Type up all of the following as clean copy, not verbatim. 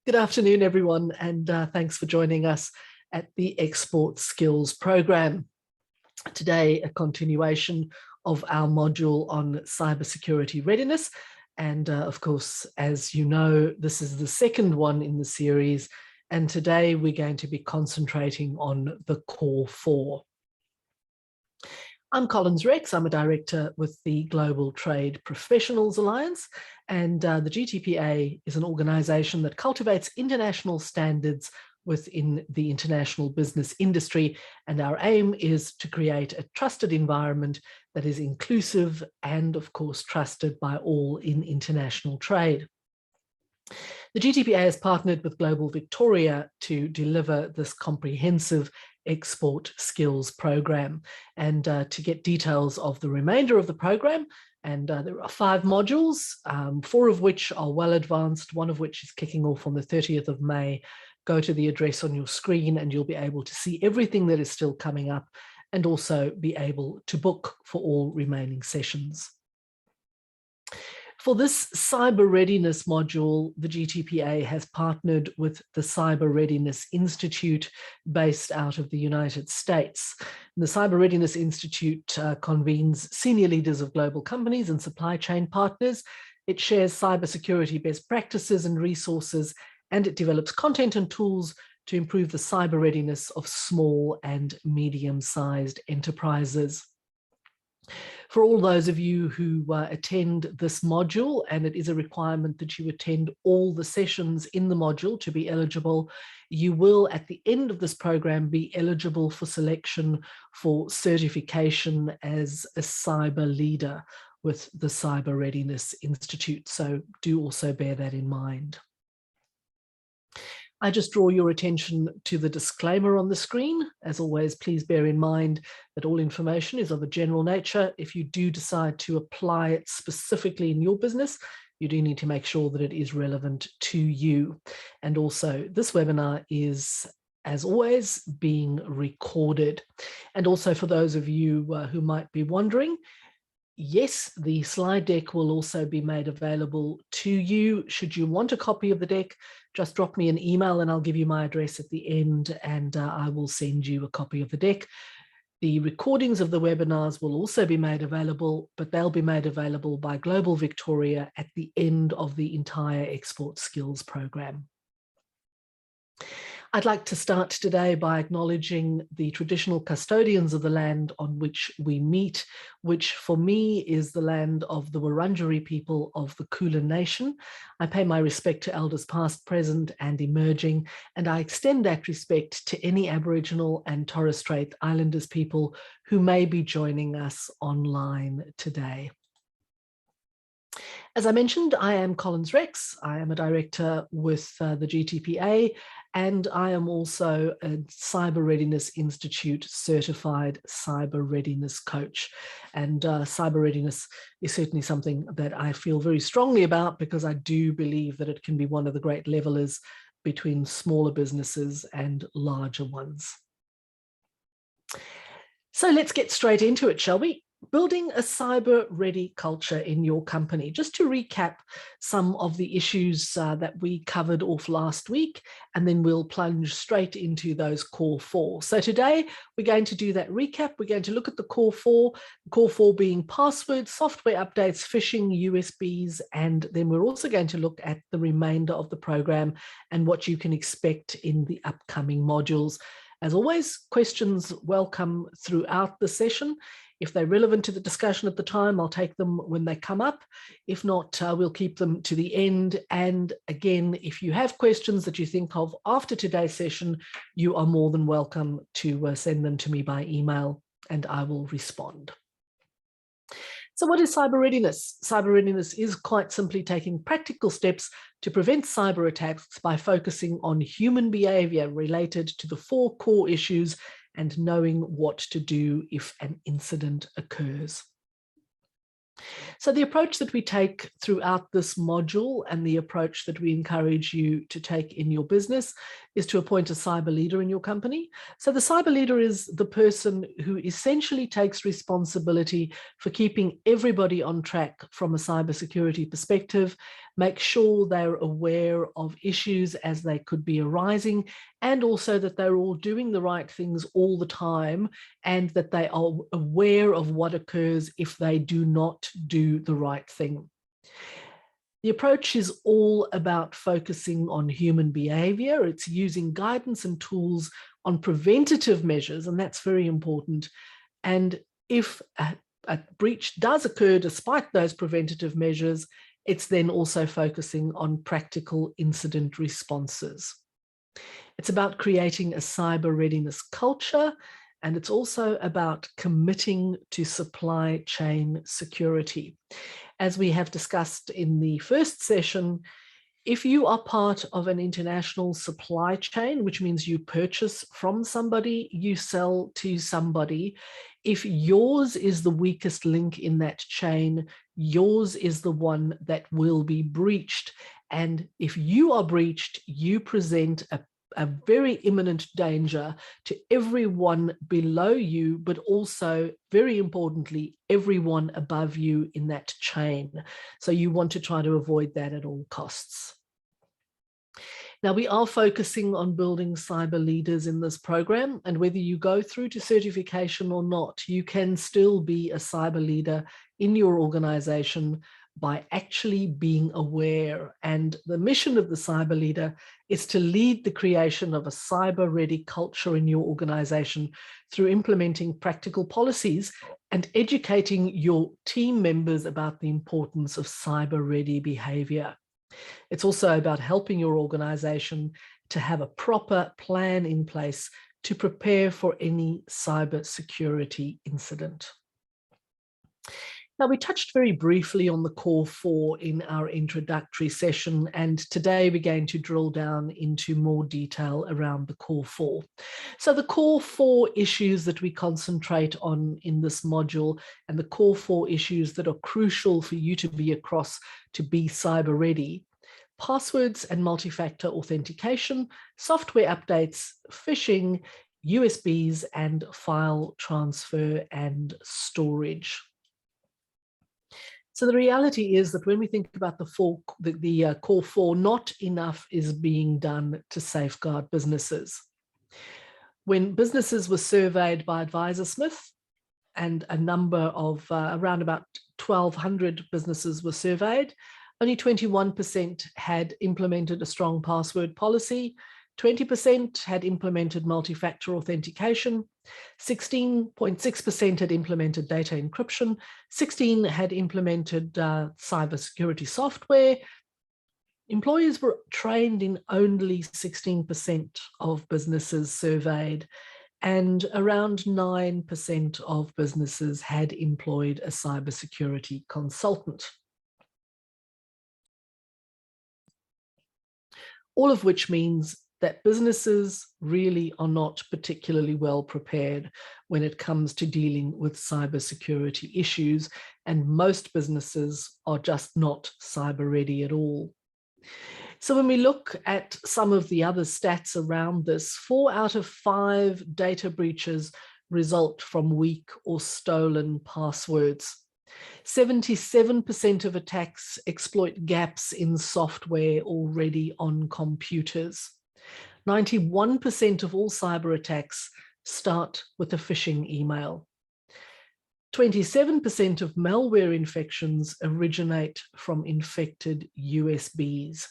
Good afternoon, everyone, and thanks for joining us at the Export Skills program. Today, a continuation of our module on cybersecurity readiness. And of course, as you know, this is the second one in the series. And today we're going to be concentrating on the core four. I'm Collins Rex. I'm a director with the Global Trade Professionals Alliance, and the GTPA is an organization that cultivates international standards within the international business industry, and our aim is to create a trusted environment that is inclusive and, of course, trusted by all in international trade. The GTPA has partnered with Global Victoria to deliver this comprehensive export skills program. And to get details of the remainder of the program, and there are 5 modules, 4 of which are well advanced, 1 of which is kicking off on the 30th of May. Go to the address on your screen and you'll be able to see everything that is still coming up and also be able to book for all remaining sessions. For this cyber readiness module, the GTPA has partnered with the Cyber Readiness Institute based out of the United States. The Cyber Readiness Institute convenes senior leaders of global companies and supply chain partners. It shares cybersecurity best practices and resources, and it develops content and tools to improve the cyber readiness of small and medium-sized enterprises. For all those of you who attend this module, and it is a requirement that you attend all the sessions in the module to be eligible, you will at the end of this program be eligible for selection for certification as a cyber leader with the Cyber Readiness Institute. So do also bear that in mind. I just draw your attention to the disclaimer on the screen. As always, please bear in mind that all information is of a general nature. If you do decide to apply it specifically in your business, you do need to make sure that it is relevant to you. And also, this webinar is, as always, being recorded. And also for those of you who might be wondering, yes, the slide deck will also be made available to you. Should you want a copy of the deck, just drop me an email and I'll give you my address at the end, and I will send you a copy of the deck. The recordings of the webinars will also be made available, but they'll be made available by Global Victoria at the end of the entire Export Skills program. I'd like to start today by acknowledging the traditional custodians of the land on which we meet, which for me is the land of the Wurundjeri people of the Kulin Nation. I pay my respect to elders past, present and emerging, and I extend that respect to any Aboriginal and Torres Strait Islanders people who may be joining us online today. As I mentioned, I am Collins Rex. I am a director with the GTPA, and I am also a Cyber Readiness Institute certified cyber readiness coach. And cyber readiness is certainly something that I feel very strongly about, because I do believe that it can be one of the great levelers between smaller businesses and larger ones. So let's get straight into it, shall we? Building a cyber-ready culture in your company. Just to recap some of the issues that we covered off last week, and then we'll plunge straight into those core 4. So today we're going to do that recap. We're going to look at the core 4 being passwords, software updates, phishing, USBs, and then we're also going to look at the remainder of the program and what you can expect in the upcoming modules. As always, questions welcome throughout the session. If they're relevant to the discussion at the time, I'll take them when they come up. If not, we'll keep them to the end. And again, if you have questions that you think of after today's session, you are more than welcome to send them to me by email and I will respond. So what is cyber readiness? Cyber readiness is quite simply taking practical steps to prevent cyber attacks by focusing on human behavior related to the 4 core issues and knowing what to do if an incident occurs. So the approach that we take throughout this module, and the approach that we encourage you to take in your business, is to appoint a cyber leader in your company. So the cyber leader is the person who essentially takes responsibility for keeping everybody on track from a cybersecurity perspective. make sure they're aware of issues as they could be arising, and also that they're all doing the right things all the time, and that they are aware of what occurs if they do not do the right thing. The approach is all about focusing on human behavior. It's using guidance and tools on preventative measures, and that's very important. And if a breach does occur despite those preventative measures, it's then also focusing on practical incident responses. It's about creating a cyber readiness culture, and it's also about committing to supply chain security. As we have discussed in the first session, if you are part of an international supply chain, which means you purchase from somebody, you sell to somebody, if yours is the weakest link in that chain, yours is the one that will be breached. And if you are breached, you present a very imminent danger to everyone below you, but also, very importantly, everyone above you in that chain. So you want to try to avoid that at all costs. Now, we are focusing on building cyber leaders in this program, and whether you go through to certification or not, you can still be a cyber leader in your organization by actually being aware. And the mission of the cyber leader is to lead the creation of a cyber-ready culture in your organization through implementing practical policies and educating your team members about the importance of cyber-ready behavior. It's also about helping your organization to have a proper plan in place to prepare for any cybersecurity incident. Now, we touched very briefly on the core four in our introductory session, and today we're going to drill down into more detail around the core four. So the core four issues that we concentrate on in this module, and the core four issues that are crucial for you to be across to be cyber ready: passwords and multi-factor authentication, software updates, phishing, USBs, and file transfer and storage. So the reality is that when we think about the core four, not enough is being done to safeguard businesses. When businesses were surveyed by Advisor Smith, and a number of around about 1,200 businesses were surveyed, only 21% had implemented a strong password policy, 20% had implemented multi-factor authentication, 16.6% had implemented data encryption, 16% had implemented cybersecurity software. Employees were trained in only 16% of businesses surveyed, and around 9% of businesses had employed a cybersecurity consultant. All of which means that businesses really are not particularly well prepared when it comes to dealing with cybersecurity issues, and most businesses are just not cyber ready at all. So when we look at some of the other stats around this, 4 out of 5 data breaches result from weak or stolen passwords. 77% of attacks exploit gaps in software already on computers. 91% of all cyber attacks start with a phishing email. 27% of malware infections originate from infected USBs.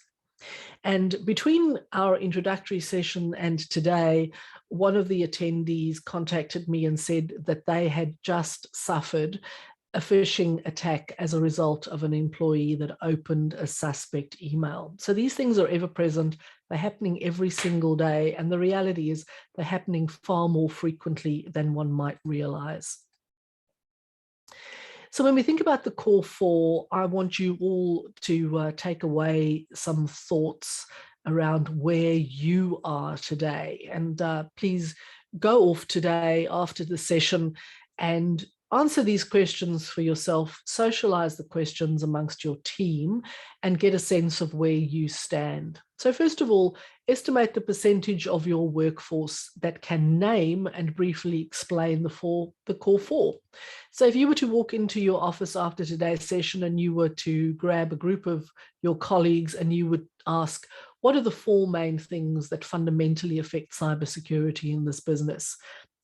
And between our introductory session and today, one of the attendees contacted me and said that they had just suffered a phishing attack as a result of an employee that opened a suspect email. So these things are ever present. They're happening every single day. And the reality is they're happening far more frequently than one might realize. So when we think about the core four, I want you all to take away some thoughts around where you are today. And please go off today after the session and answer these questions for yourself, socialize the questions amongst your team, and get a sense of where you stand. So first of all, estimate the percentage of your workforce that can name and briefly explain the core four. So if you were to walk into your office after today's session and you were to grab a group of your colleagues and you would ask, what are the four main things that fundamentally affect cybersecurity in this business?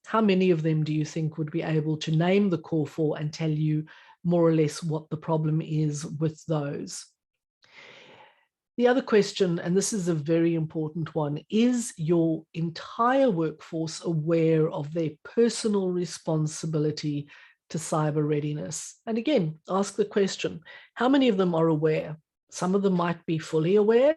How many of them do you think would be able to name the core four and tell you more or less what the problem is with those? The other question, and this is a very important one, is your entire workforce aware of their personal responsibility to cyber readiness? And again, ask the question, how many of them are aware? Some of them might be fully aware.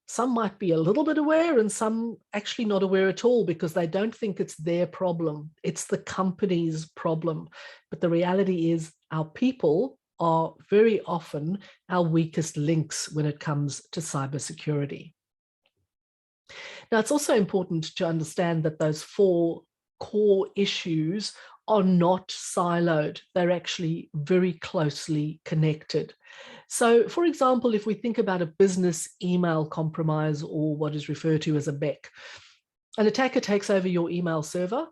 Some might be a little bit aware, and some actually not aware at all because they don't think it's their problem. It's the company's problem. But the reality is our people are very often our weakest links when it comes to cybersecurity. Now, it's also important to understand that those four core issues are not siloed. They're actually very closely connected. So, for example, if we think about a business email compromise, or what is referred to as a BEC, an attacker takes over your email server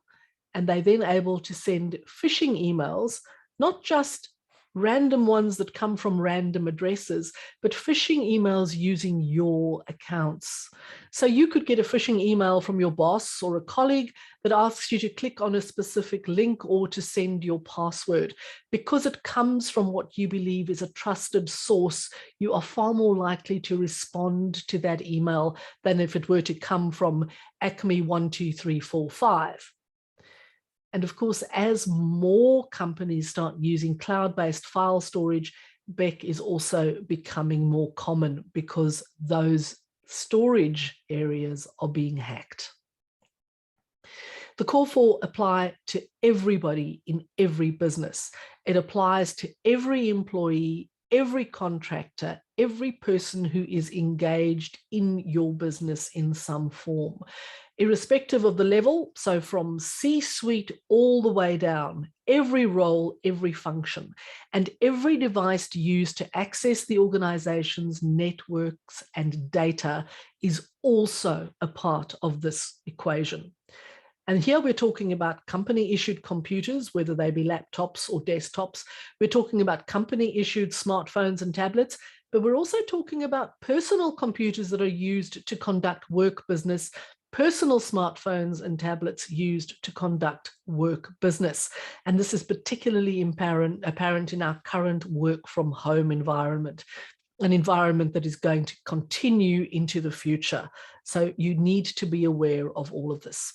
and they're then able to send phishing emails, not just random ones that come from random addresses, but phishing emails using your accounts. So you could get a phishing email from your boss or a colleague that asks you to click on a specific link or to send your password. Because it comes from what you believe is a trusted source, you are far more likely to respond to that email than if it were to come from Acme12345. And of course, as more companies start using cloud-based file storage, BEC is also becoming more common because those storage areas are being hacked. The core four apply to everybody in every business. It applies to every employee, every contractor, every person who is engaged in your business in some form, irrespective of the level. So from C-suite all the way down, every role, every function, and every device used to access the organization's networks and data is also a part of this equation. And here we're talking about company-issued computers, whether they be laptops or desktops. We're talking about company-issued smartphones and tablets, but we're also talking about personal computers that are used to conduct work business, personal smartphones and tablets used to conduct work business. And this is particularly apparent in our current work from home environment, an environment that is going to continue into the future. So you need to be aware of all of this.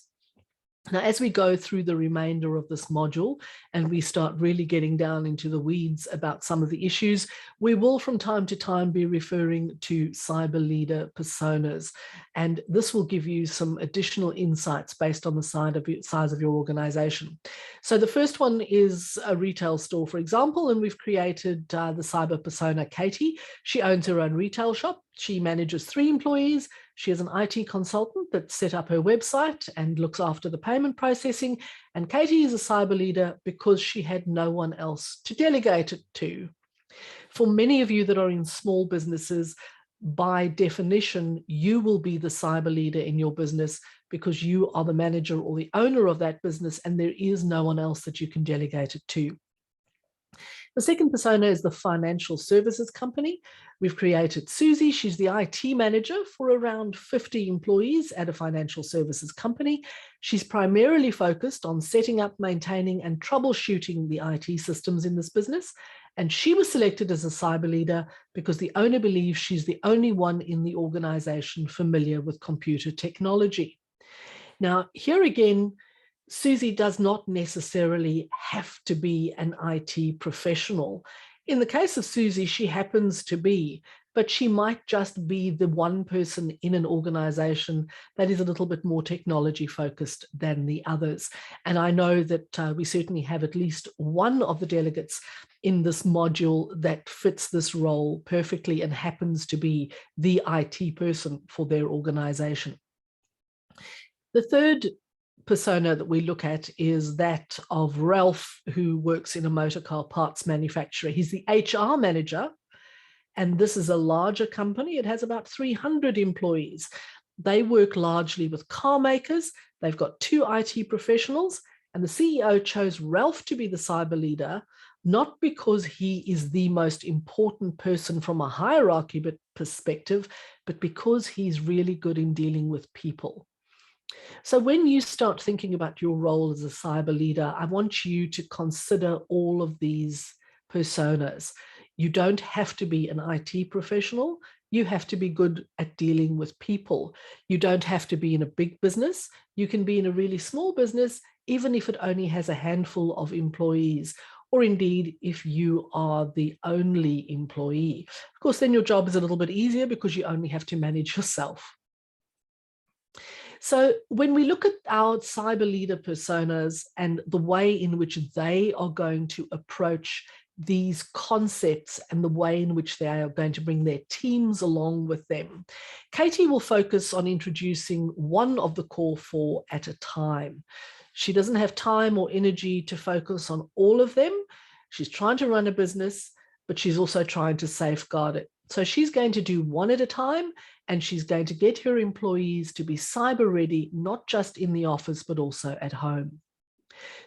Now, as we go through the remainder of this module and we start really getting down into the weeds about some of the issues, we will from time to time be referring to cyber leader personas. And this will give you some additional insights based on the size of your organization. So the first one is a retail store, for example, and we've created the cyber persona Katie. She owns her own retail shop. She manages 3 employees. She is an IT consultant that set up her website and looks after the payment processing. And Katie is a cyber leader because she had no one else to delegate it to. For many of you that are in small businesses, by definition, you will be the cyber leader in your business because you are the manager or the owner of that business, and there is no one else that you can delegate it to. The second persona is the financial services company. We've created Susie. She's the IT manager for around 50 employees at a financial services company. She's primarily focused on setting up, maintaining, and troubleshooting the IT systems in this business. And she was selected as a cyber leader because the owner believes she's the only one in the organization familiar with computer technology. Now, here again, Susie does not necessarily have to be an IT professional. In the case of Susie, she happens to be, but she might just be the one person in an organization that is a little bit more technology focused than the others. And I know that we certainly have at least one of the delegates in this module that fits this role perfectly and happens to be the IT person for their organization. The third persona that we look at is that of Ralph, who works in a motor car parts manufacturer. He's the HR manager, and this is a larger company. It has about 300 employees. They work largely with car makers. They've got 2 IT professionals, and the CEO chose Ralph to be the cyber leader, not because he is the most important person from a hierarchy perspective, but because he's really good in dealing with people. So when you start thinking about your role as a cyber leader, I want you to consider all of these personas. You don't have to be an IT professional. You have to be good at dealing with people. You don't have to be in a big business. You can be in a really small business, even if it only has a handful of employees, or indeed if you are the only employee. Of course, then your job is a little bit easier because you only have to manage yourself. So when we look at our cyber leader personas and the way in which they are going to approach these concepts and the way in which they are going to bring their teams along with them, Katie will focus on introducing one of the core 4 at a time. She doesn't have time or energy to focus on all of them. She's trying to run a business, but she's also trying to safeguard it. So she's going to do one at a time, and she's going to get her employees to be cyber ready, not just in the office, but also at home.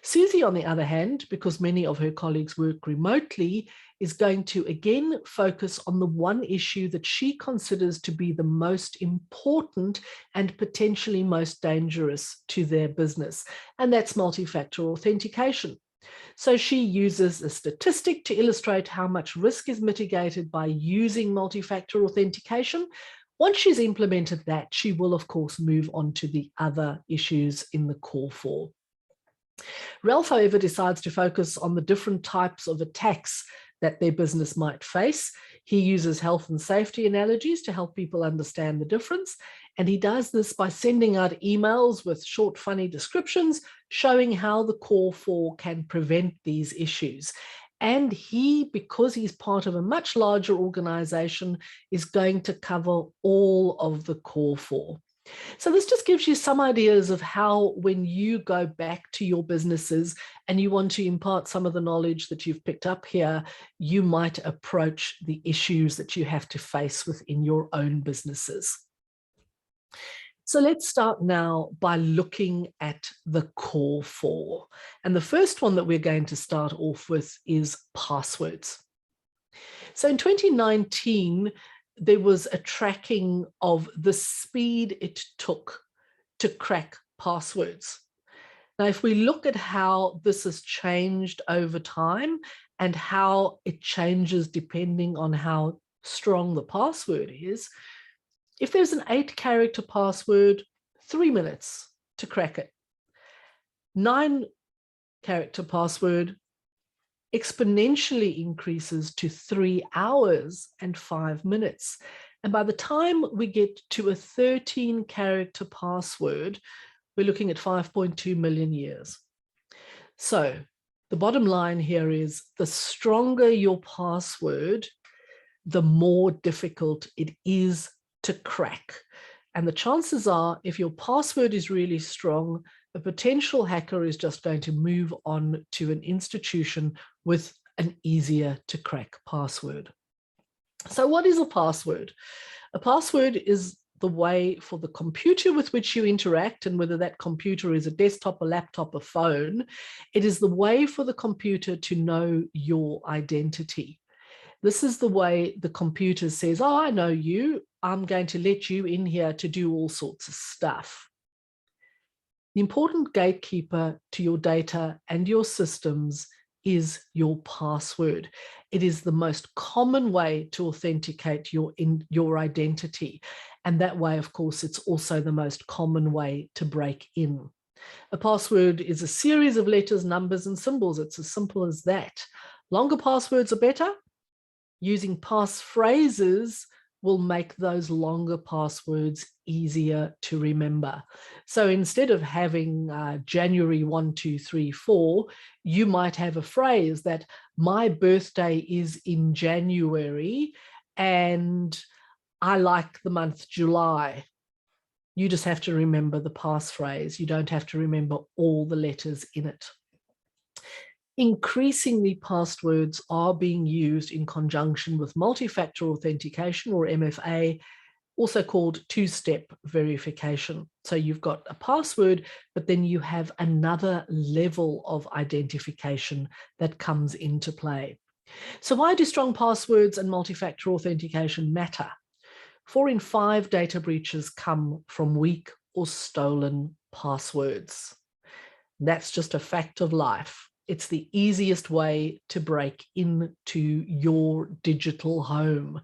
Susie, on the other hand, because many of her colleagues work remotely, is going to again focus on the one issue that she considers to be the most important and potentially most dangerous to their business, and that's multi-factor authentication. So she uses a statistic to illustrate how much risk is mitigated by using multi-factor authentication. Once she's implemented that, she will, of course, move on to the other issues in the core 4. Ralph, however, decides to focus on the different types of attacks that their business might face. He uses health and safety analogies to help people understand the difference. And he does this by sending out emails with short, funny descriptions showing how the core 4 can prevent these issues. And he, because he's part of a much larger organization, is going to cover all of the core 4. So this just gives you some ideas of how, when you go back to your businesses and you want to impart some of the knowledge that you've picked up here, you might approach the issues that you have to face within your own businesses. So let's start now by looking at the core 4. And the first one that we're going to start off with is passwords. So in 2019, there was a tracking of the speed it took to crack passwords. Now, if we look at how this has changed over time and how it changes depending on how strong the password is, if there's an 8-character password, 3 minutes to crack it. 9-character password exponentially increases to 3 hours and 5 minutes. And by the time we get to a 13-character password, we're looking at 5.2 million years. So the bottom line here is the stronger your password, the more difficult it is to crack. And the chances are, if your password is really strong, a potential hacker is just going to move on to an institution with an easier to crack password. So what is a password? A password is the way for the computer with which you interact, and whether that computer is a desktop, a laptop, a phone, it is the way for the computer to know your identity. This is the way the computer says, oh, I know you, I'm going to let you in here to do all sorts of stuff. The important gatekeeper to your data and your systems is your password. It is the most common way to authenticate your identity. And that way, of course, it's also the most common way to break in. A password is a series of letters, numbers, and symbols. It's as simple as that. Longer passwords are better. Using passphrases will make those longer passwords easier to remember. So instead of having January 1, 2, 3, 4, you might have a phrase that my birthday is in January and I like the month July. You just have to remember the passphrase. You don't have to remember all the letters in it. Increasingly, passwords are being used in conjunction with multi-factor authentication, or MFA, also called two-step verification. So you've got a password, but then you have another level of identification that comes into play. So why do strong passwords and multi-factor authentication matter? 4 in 5 data breaches come from weak or stolen passwords. That's just a fact of life. It's the easiest way to break into your digital home.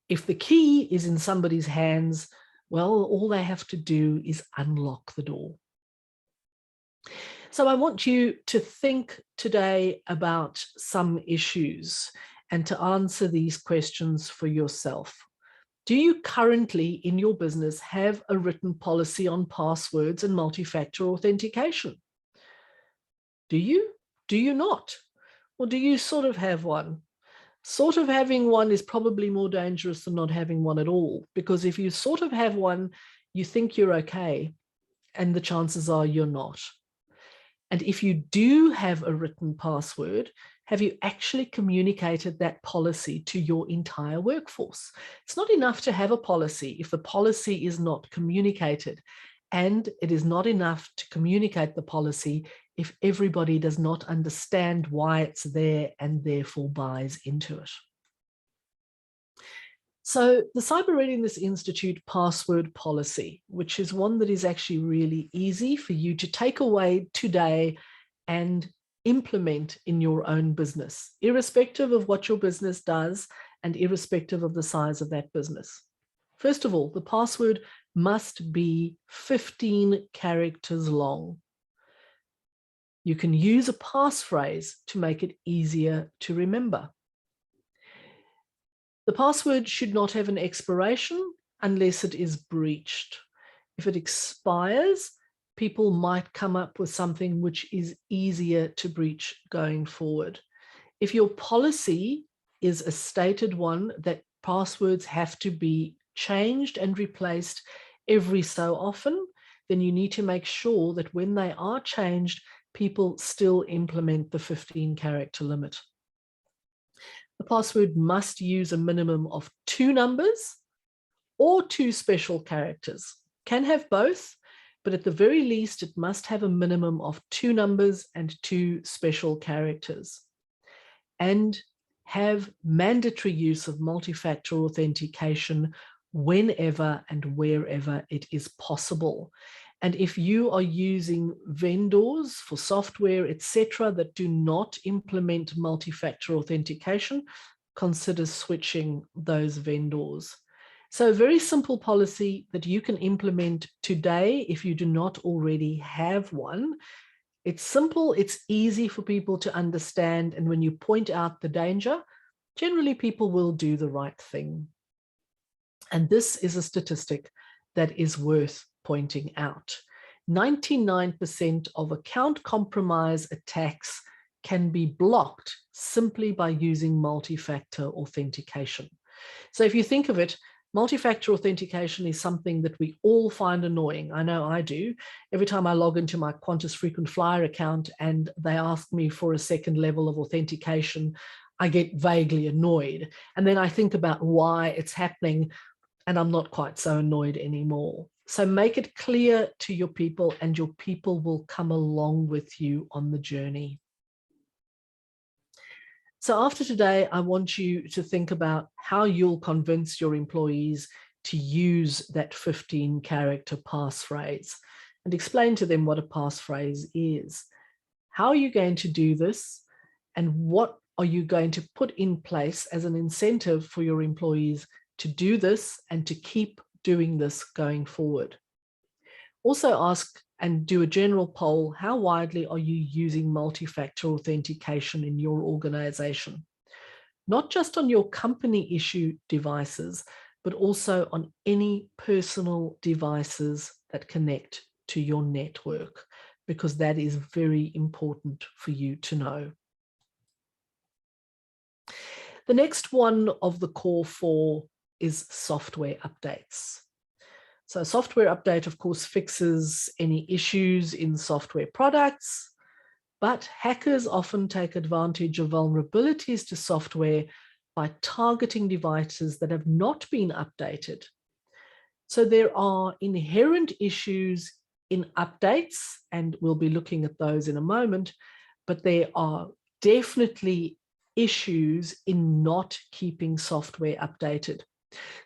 If the key is in somebody's hands, well, all they have to do is unlock the door. So I want you to think today about some issues and to answer these questions for yourself. Do you currently in your business have a written policy on passwords and multi-factor authentication? Do you? Do you not? Or do you sort of have one? Sort of having one is probably more dangerous than not having one at all, because if you sort of have one, you think you're okay, and the chances are you're not. And if you do have a written password, have you actually communicated that policy to your entire workforce? It's not enough to have a policy if the policy is not communicated, and it is not enough to communicate the policy if everybody does not understand why it's there and therefore buys into it. So the Cyber Readiness Institute password policy, which is one that is actually really easy for you to take away today and implement in your own business, irrespective of what your business does and irrespective of the size of that business. First of all, the password must be 15 characters long. You can use a passphrase to make it easier to remember. The password should not have an expiration unless it is breached. If it expires, people might come up with something which is easier to breach going forward. If your policy is a stated one that passwords have to be changed and replaced every so often, then you need to make sure that when they are changed, people still implement the 15-character limit. The password must use a minimum of 2 numbers or 2 special characters. Can have both, but at the very least, it must have a minimum of 2 numbers and 2 special characters. And have mandatory use of multi-factor authentication whenever and wherever it is possible. And if you are using vendors for software, etc., that do not implement multi-factor authentication, consider switching those vendors. So a very simple policy that you can implement today if you do not already have one. It's simple, it's easy for people to understand, and when you point out the danger, generally people will do the right thing. And this is a statistic that is worth pointing out. 99% of account compromise attacks can be blocked simply by using multi-factor authentication. So if you think of it, multi-factor authentication is something that we all find annoying. I know I do. Every time I log into my Qantas frequent flyer account and they ask me for a second level of authentication, I get vaguely annoyed. And then I think about why it's happening, and I'm not quite so annoyed anymore. So make it clear to your people, and your people will come along with you on the journey. So after today, I want you to think about how you'll convince your employees to use that 15-character passphrase and explain to them what a passphrase is. How are you going to do this? And what are you going to put in place as an incentive for your employees to do this and to keep doing this going forward? Also ask and do a general poll, how widely are you using multi-factor authentication in your organization? Not just on your company issue devices, but also on any personal devices that connect to your network, because that is very important for you to know. The next one of the core 4 is software updates. So a software update, of course, fixes any issues in software products, but hackers often take advantage of vulnerabilities to software by targeting devices that have not been updated. So there are inherent issues in updates, and we'll be looking at those in a moment, but there are definitely issues in not keeping software updated.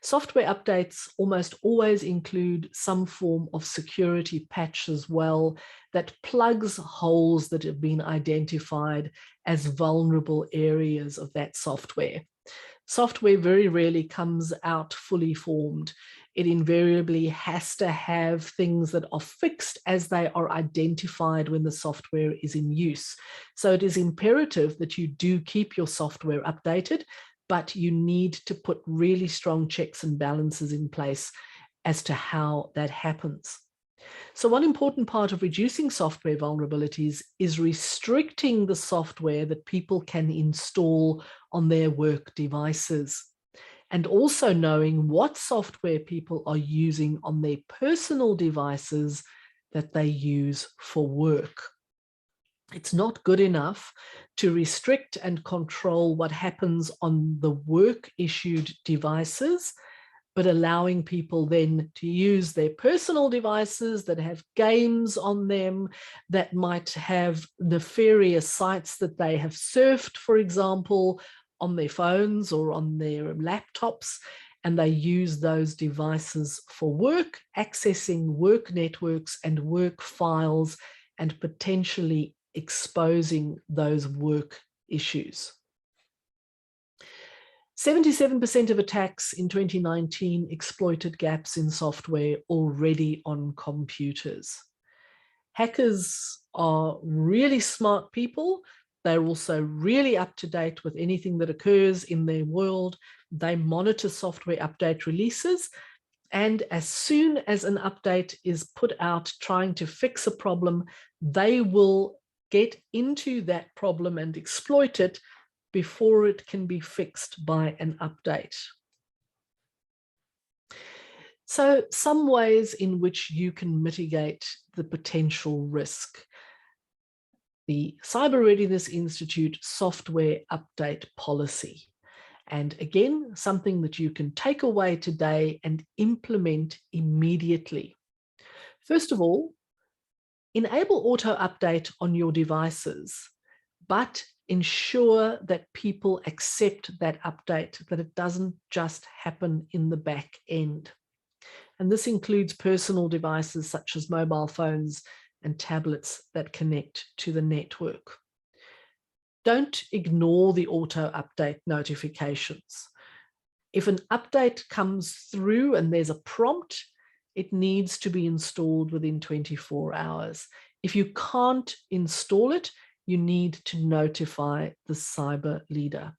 Software updates almost always include some form of security patch as well that plugs holes that have been identified as vulnerable areas of that software. Software very rarely comes out fully formed. It invariably has to have things that are fixed as they are identified when the software is in use. So it is imperative that you do keep your software updated, but you need to put really strong checks and balances in place as to how that happens. So one important part of reducing software vulnerabilities is restricting the software that people can install on their work devices, and also knowing what software people are using on their personal devices that they use for work. It's not good enough to restrict and control what happens on the work-issued devices, but allowing people then to use their personal devices that have games on them, that might have nefarious sites that they have surfed, for example, on their phones or on their laptops, and they use those devices for work, accessing work networks and work files, and potentially exposing those work issues. 77% of attacks in 2019 exploited gaps in software already on computers. Hackers are really smart people. They're also really up to date with anything that occurs in their world. They monitor software update releases, and as soon as an update is put out trying to fix a problem, they will get into that problem and exploit it before it can be fixed by an update. So some ways in which you can mitigate the potential risk. The Cyber Readiness Institute software update policy. And again, something that you can take away today and implement immediately. First of all, enable auto update on your devices, but ensure that people accept that update, that it doesn't just happen in the back end. And this includes personal devices such as mobile phones and tablets that connect to the network. Don't ignore the auto update notifications. If an update comes through and there's a prompt, it needs to be installed within 24 hours. If you can't install it, you need to notify the cyber leader.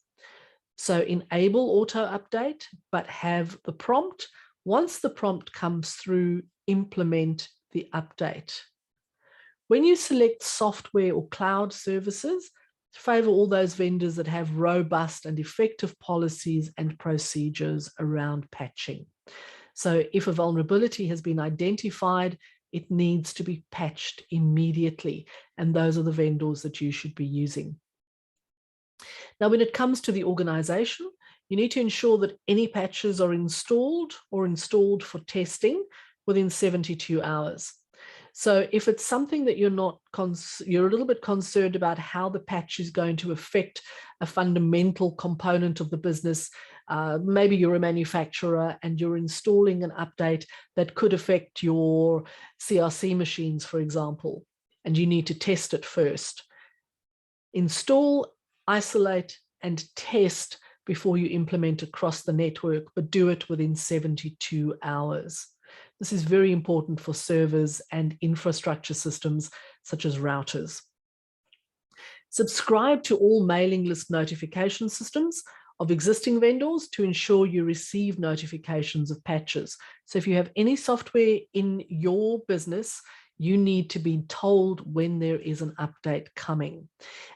So enable auto update, but have the prompt. Once the prompt comes through, implement the update. When you select software or cloud services, favor all those vendors that have robust and effective policies and procedures around patching. So if a vulnerability has been identified, it needs to be patched immediately, and those are the vendors that you should be using. Now, when it comes to the organization, you need to ensure that any patches are installed or installed for testing within 72 hours. So if it's something that you're a little bit concerned about how the patch is going to affect a fundamental component of the business, maybe you're a manufacturer and you're installing an update that could affect your CRC machines, for example, and you need to test it first. Install, isolate, and test before you implement across the network, but do it within 72 hours. This is very important for servers and infrastructure systems such as routers. Subscribe to all mailing list notification systems of existing vendors to ensure you receive notifications of patches. So if you have any software in your business, you need to be told when there is an update coming.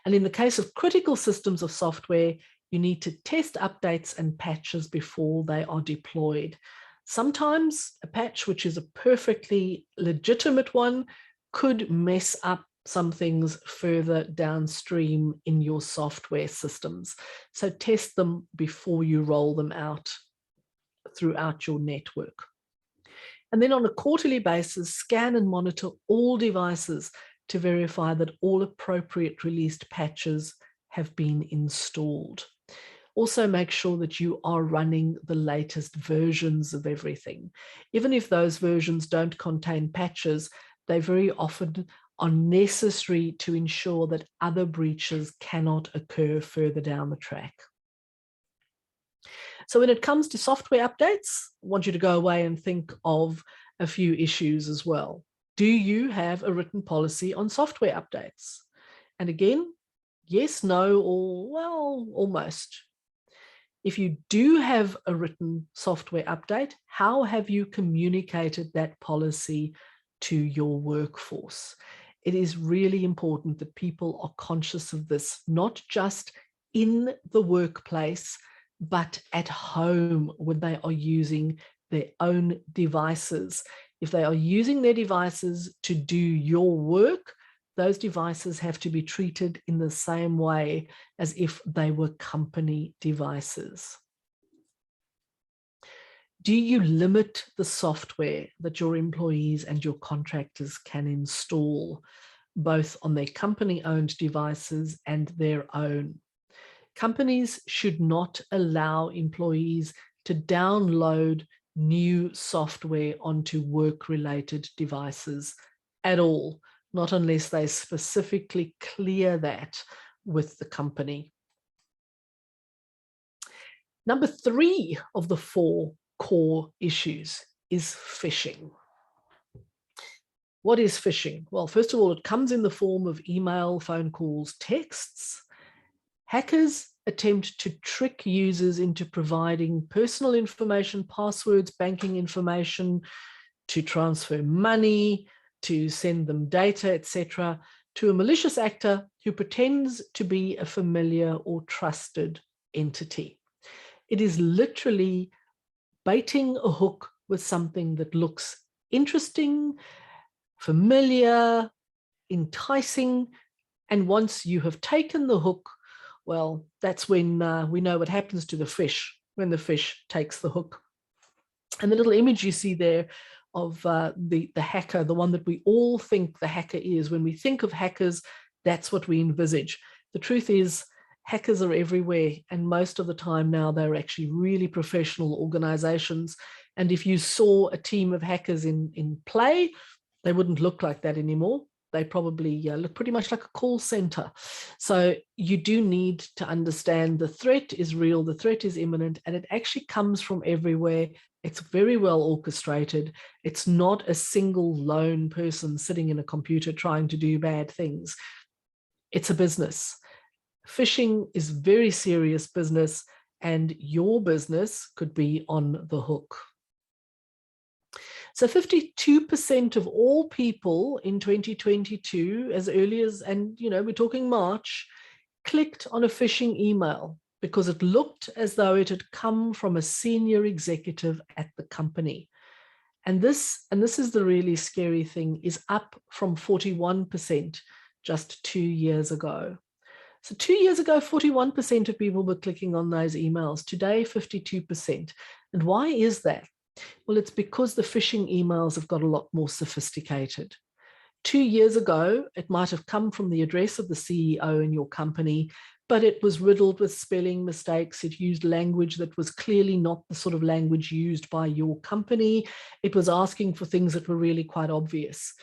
And in the case of critical systems of software, you need to test updates and patches before they are deployed. Sometimes a patch, which is a perfectly legitimate one, could mess up some things further downstream in your software systems. So test them before you roll them out throughout your network. And then on a quarterly basis, scan and monitor all devices to verify that all appropriate released patches have been installed. Also make sure that you are running the latest versions of everything. Even if those versions don't contain patches, they very often are necessary to ensure that other breaches cannot occur further down the track. So when it comes to software updates, I want you to go away and think of a few issues as well. Do you have a written policy on software updates? And again, yes, no, or well, almost. If you do have a written software update, how have you communicated that policy to your workforce? It is really important that people are conscious of this, not just in the workplace, but at home when they are using their own devices. If they are using their devices to do your work, those devices have to be treated in the same way as if they were company devices. Do you limit the software that your employees and your contractors can install, both on their company-owned devices and their own? Companies should not allow employees to download new software onto work-related devices at all, not unless they specifically clear that with the company. Number 3 of the 4 core issues is phishing. What is phishing? Well, first of all, it comes in the form of email, phone calls, texts. Hackers attempt to trick users into providing personal information, passwords, banking information, to transfer money, to send them data, etc., to a malicious actor who pretends to be a familiar or trusted entity. It is literally baiting a hook with something that looks interesting, familiar, enticing, and once you have taken the hook, well, that's when we know what happens to the fish, when the fish takes the hook. And the little image you see there of the hacker, the one that we all think the hacker is. When we think of hackers, that's what we envisage. The truth is, hackers are everywhere, and most of the time now they're actually really professional organizations. And if you saw a team of hackers in play, they wouldn't look like that anymore. They probably look pretty much like a call center. So you do need to understand the threat is real, the threat is imminent, and it actually comes from everywhere. It's very well orchestrated. It's not a single lone person sitting in a computer trying to do bad things. It's a business. Phishing is very serious business, and your business could be on the hook. So 52% of all people in 2022, as early as, and we're talking March, clicked on a phishing email because it looked as though it had come from a senior executive at the company. And this is the really scary thing, is up from 41% just 2 years ago. So 2 years ago, 41% of people were clicking on those emails. Today, 52%. And why is that? Well, it's because the phishing emails have got a lot more sophisticated. 2 years ago, it might have come from the address of the CEO in your company, but it was riddled with spelling mistakes. It used language that was clearly not the sort of language used by your company. It was asking for things that were really quite obvious.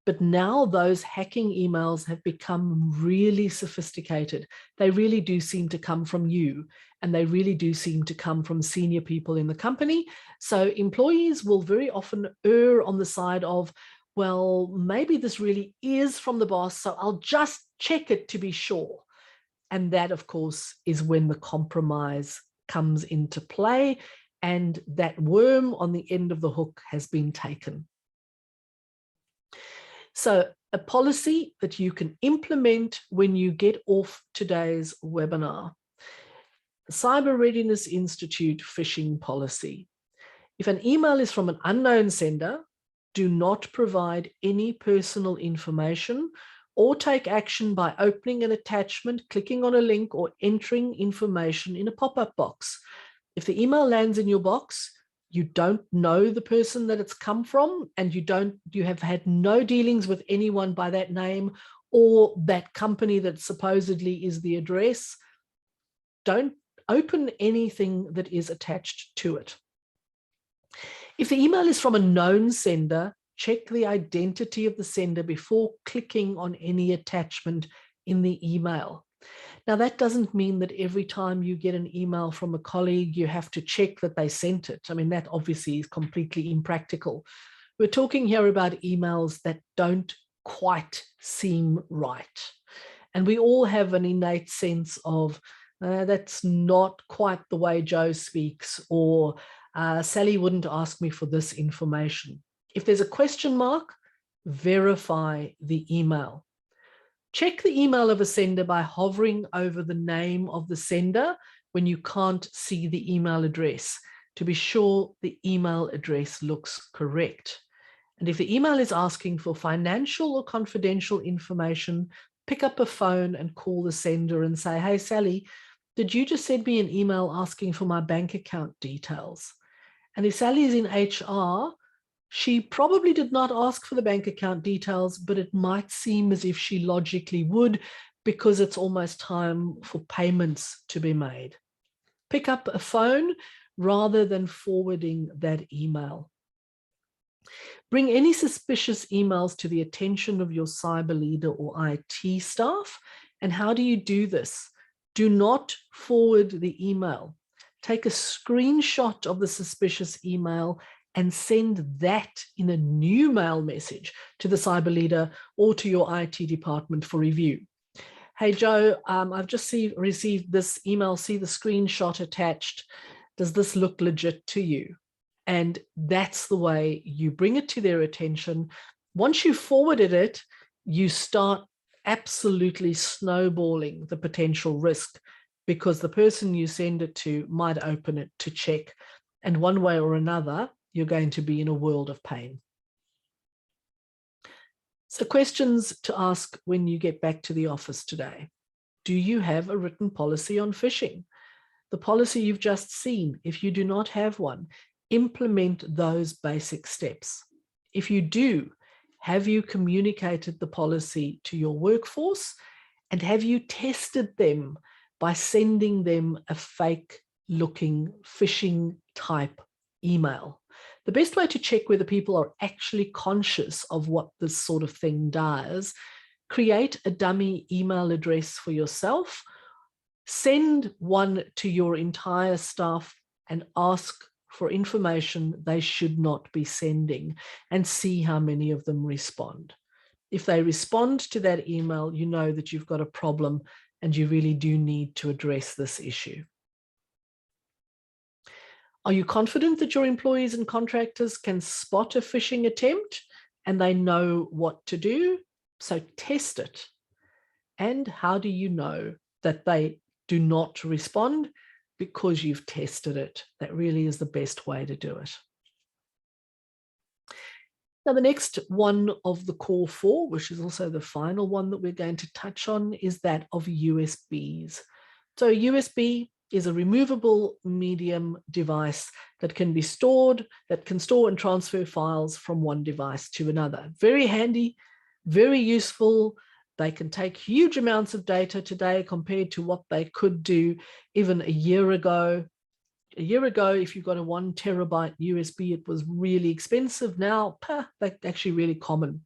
But now those hacking emails have become really sophisticated. They really do seem to come from you, and they really do seem to come from senior people in the company. So employees will very often err on the side of, well, maybe this really is from the boss, so I'll just check it to be sure. And that, of course, is when the compromise comes into play, and that worm on the end of the hook has been taken. So a policy that you can implement when you get off today's webinar. The Cyber Readiness Institute phishing policy. If an email is from an unknown sender, do not provide any personal information or take action by opening an attachment, clicking on a link, or entering information in a pop-up box. If the email lands in your box, you don't know the person that it's come from, and you have had no dealings with anyone by that name or that company that supposedly is the address, don't open anything that is attached to it. If the email is from a known sender, check the identity of the sender before clicking on any attachment in the email. Now, that doesn't mean that every time you get an email from a colleague, you have to check that they sent it. I mean, that obviously is completely impractical. We're talking here about emails that don't quite seem right. And we all have an innate sense of, that's not quite the way Joe speaks, or Sally wouldn't ask me for this information. If there's a question mark, verify the email. Check the email of a sender by hovering over the name of the sender when you can't see the email address to be sure the email address looks correct. And if the email is asking for financial or confidential information, pick up a phone and call the sender and say, hey, Sally, did you just send me an email asking for my bank account details? And if Sally is in HR, she probably did not ask for the bank account details, but it might seem as if she logically would, because it's almost time for payments to be made. Pick up a phone rather than forwarding that email. Bring any suspicious emails to the attention of your cyber leader or IT staff. And how do you do this? Do not forward the email. Take a screenshot of the suspicious email and send that in a new mail message to the cyber leader or to your IT department for review. Hey, Joe, I've just received this email. See the screenshot attached. Does this look legit to you? And that's the way you bring it to their attention. Once you forwarded it, you start absolutely snowballing the potential risk, because the person you send it to might open it to check. And one way or another, you're going to be in a world of pain. So questions to ask when you get back to the office today. Do you have a written policy on phishing? The policy you've just seen, if you do not have one, implement those basic steps. If you do, have you communicated the policy to your workforce? And have you tested them by sending them a fake looking phishing type email? The best way to check whether people are actually conscious of what this sort of thing does, create a dummy email address for yourself, send one to your entire staff and ask for information they should not be sending, and see how many of them respond. If they respond to that email, you know that you've got a problem and you really do need to address this issue. Are you confident that your employees and contractors can spot a phishing attempt and they know what to do? So test it. And how do you know that they do not respond? Because you've tested it. That really is the best way to do it. Now, the next one of the core four, which is also the final one that we're going to touch on, is that of USBs. So USB is a removable medium device that can be stored, that can store and transfer files from one device to another. Very handy, very useful. They can take huge amounts of data today compared to what they could do even a year ago. A year ago, if you got a 1 terabyte USB, it was really expensive. Now, they're actually really common.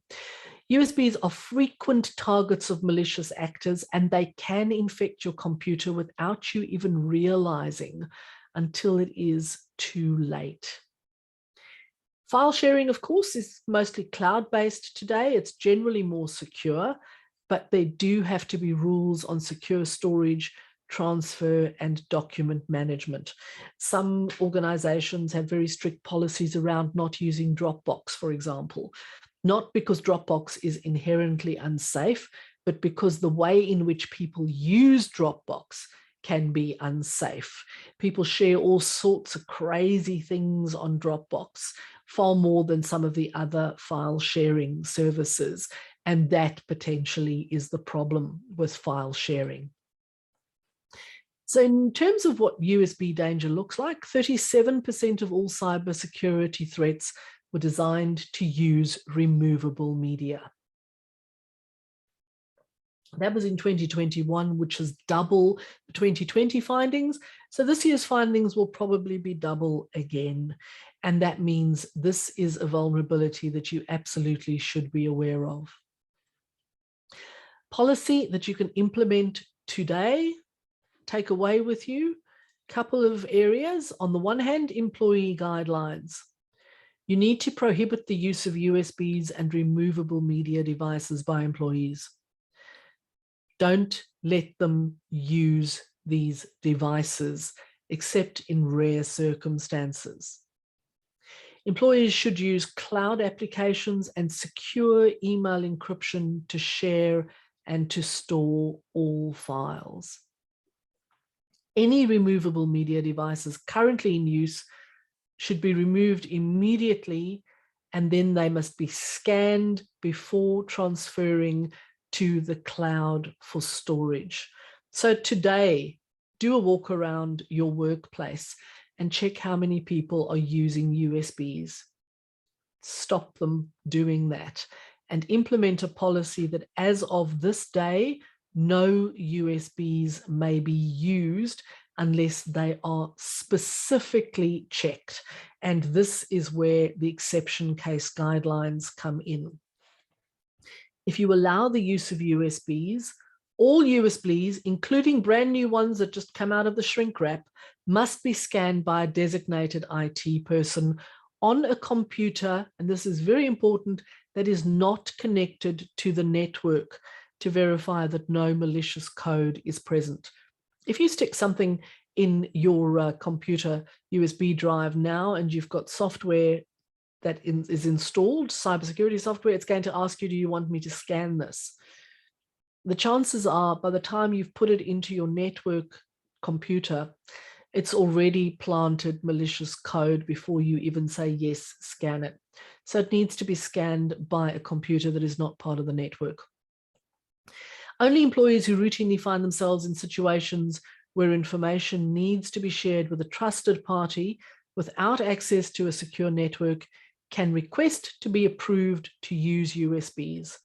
USBs are frequent targets of malicious actors, and they can infect your computer without you even realizing until it is too late. File sharing, of course, is mostly cloud-based today. It's generally more secure, but there do have to be rules on secure storage, transfer, and document management. Some organizations have very strict policies around not using Dropbox, for example. Not because Dropbox is inherently unsafe, but because the way in which people use Dropbox can be unsafe. People share all sorts of crazy things on Dropbox, far more than some of the other file sharing services. And that potentially is the problem with file sharing. So in terms of what USB danger looks like, 37% of all cybersecurity threats were designed to use removable media. That was in 2021, which is double the 2020 findings. So this year's findings will probably be double again. And that means this is a vulnerability that you absolutely should be aware of. Policy that you can implement today, take away with you, couple of areas. On the one hand, employee guidelines. You need to prohibit the use of USBs and removable media devices by employees. Don't let them use these devices except in rare circumstances. Employees should use cloud applications and secure email encryption to share and to store all files. Any removable media devices currently in use should be removed immediately, and then they must be scanned before transferring to the cloud for storage. So today, do a walk around your workplace and check how many people are using USBs. Stop them doing that and implement a policy that as of this day, no USBs may be used unless they are specifically checked. And this is where the exception case guidelines come in. If you allow the use of USBs, all USBs, including brand new ones that just come out of the shrink wrap, must be scanned by a designated IT person on a computer, and this is very important, that is not connected to the network to verify that no malicious code is present. If you stick something in your computer USB drive now and you've got software that is installed, cybersecurity software, it's going to ask you, do you want me to scan this? The chances are by the time you've put it into your network computer, it's already planted malicious code before you even say, yes, scan it. So it needs to be scanned by a computer that is not part of the network. Only employees who routinely find themselves in situations where information needs to be shared with a trusted party without access to a secure network can request to be approved to use USBs.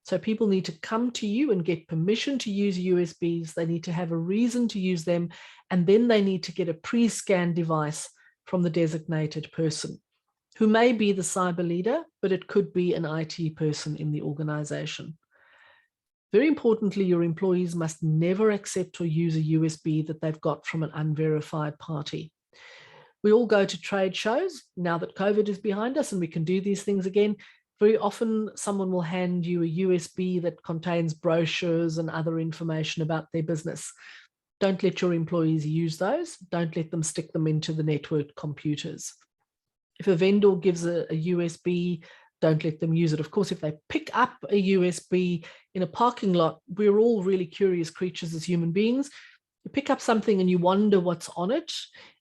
So people need to come to you and get permission to use USBs. They need to have a reason to use them, and then they need to get a pre-scanned device from the designated person, who may be the cyber leader, but it could be an IT person in the organization. Very importantly, your employees must never accept or use a USB that they've got from an unverified party. We all go to trade shows now that COVID is behind us and we can do these things again. Very often someone will hand you a USB that contains brochures and other information about their business. Don't let your employees use those. Don't let them stick them into the networked computers. If a vendor gives a USB, don't let them use it. Of course, if they pick up a USB in a parking lot, we're all really curious creatures as human beings. You pick up something and you wonder what's on it,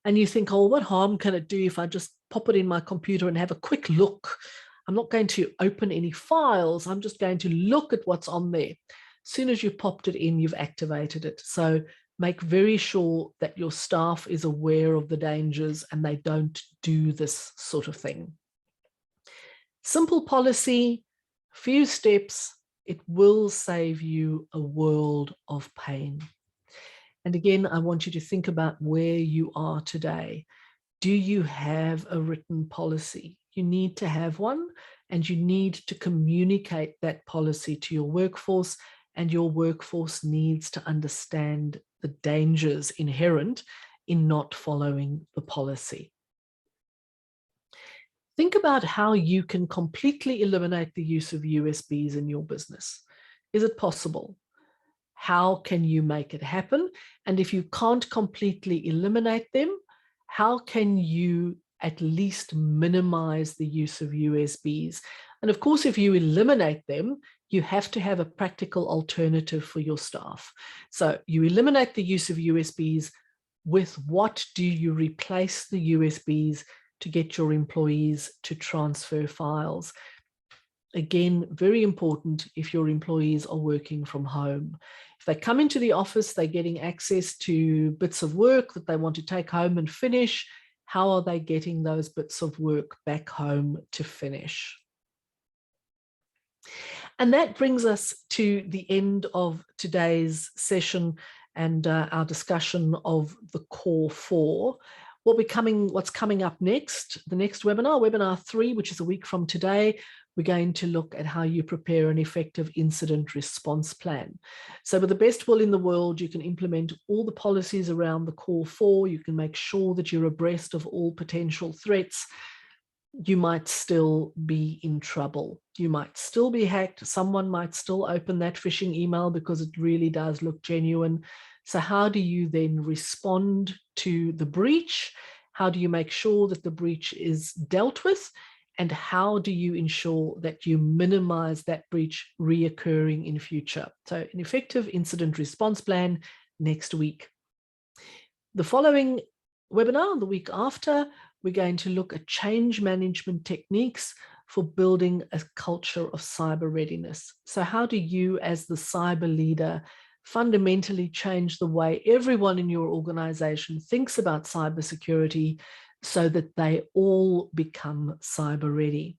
and you think, oh, what harm can it do if I just pop it in my computer and have a quick look? I'm not going to open any files. I'm just going to look at what's on there. As soon as you've popped it in, you've activated it. So make very sure that your staff is aware of the dangers and they don't do this sort of thing. Simple policy, few steps, it will save you a world of pain. And again, I want you to think about where you are today. Do you have a written policy? You need to have one, and you need to communicate that policy to your workforce, and your workforce needs to understand the dangers inherent in not following the policy. Think about how you can completely eliminate the use of USBs in your business. Is it possible? How can you make it happen? And if you can't completely eliminate them, how can you at least minimize the use of USBs? And of course, if you eliminate them, you have to have a practical alternative for your staff. So you eliminate the use of USBs. With what do you replace the USBs to get your employees to transfer files? Again, very important if your employees are working from home. If they come into the office, they're getting access to bits of work that they want to take home and finish. How are they getting those bits of work back home to finish? And that brings us to the end of today's session and our discussion of the core 4. What's coming up next, the next webinar, webinar 3, which is a week from today, we're going to look at how you prepare an effective incident response plan. So with the best will in the world, you can implement all the policies around the core 4. You can make sure that you're abreast of all potential threats. You might still be in trouble. You might still be hacked. Someone might still open that phishing email because it really does look genuine. So how do you then respond to the breach? How do you make sure that the breach is dealt with? And how do you ensure that you minimize that breach reoccurring in future? So an effective incident response plan next week. The following webinar, the week after, we're going to look at change management techniques for building a culture of cyber readiness. So how do you, as the cyber leader, fundamentally change the way everyone in your organization thinks about cybersecurity so that they all become cyber ready?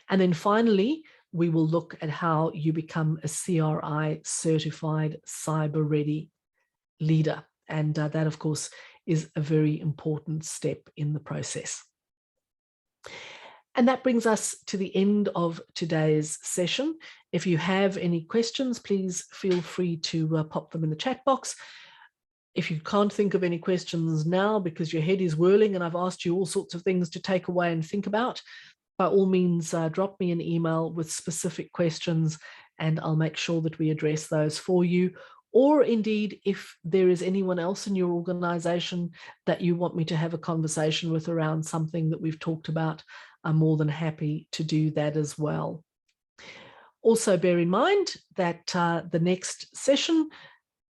And then finally, we will look at how you become a CRI certified cyber ready leader. And that, of course, is a very important step in the process. And that brings us to the end of today's session. If you have any questions, please feel free to pop them in the chat box. If you can't think of any questions now because your head is whirling and I've asked you all sorts of things to take away and think about, by all means, drop me an email with specific questions and I'll make sure that we address those for you. Or indeed, if there is anyone else in your organization that you want me to have a conversation with around something that we've talked about, I'm more than happy to do that as well. Also bear in mind that the next session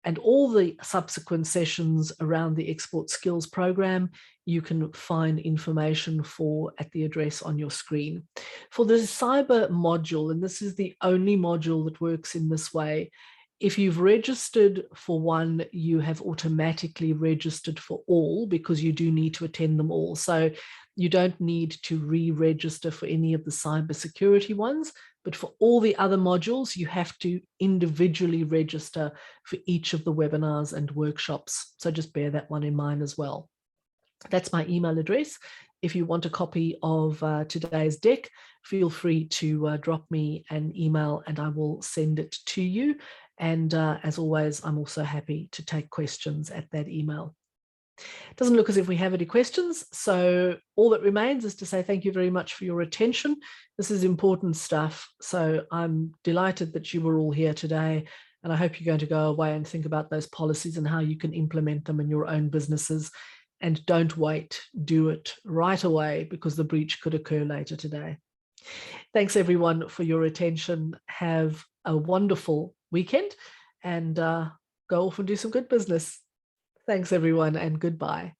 and all the subsequent sessions around the Export Skills program, you can find information for at the address on your screen. For the cyber module, and this is the only module that works in this way, if you've registered for one, you have automatically registered for all because you do need to attend them all. So you don't need to re-register for any of the cybersecurity ones, but for all the other modules, you have to individually register for each of the webinars and workshops. So just bear that one in mind as well. That's my email address. If you want a copy of today's deck, feel free to drop me an email and I will send it to you. And as always, I'm also happy to take questions at that email. It doesn't look as if we have any questions, so all that remains is to say thank you very much for your attention. This is important stuff, so I'm delighted that you were all here today, and I hope you're going to go away and think about those policies and how you can implement them in your own businesses. And don't wait, do it right away because the breach could occur later today. Thanks everyone for your attention. Have a wonderful weekend and go off and do some good business. Thanks everyone and goodbye.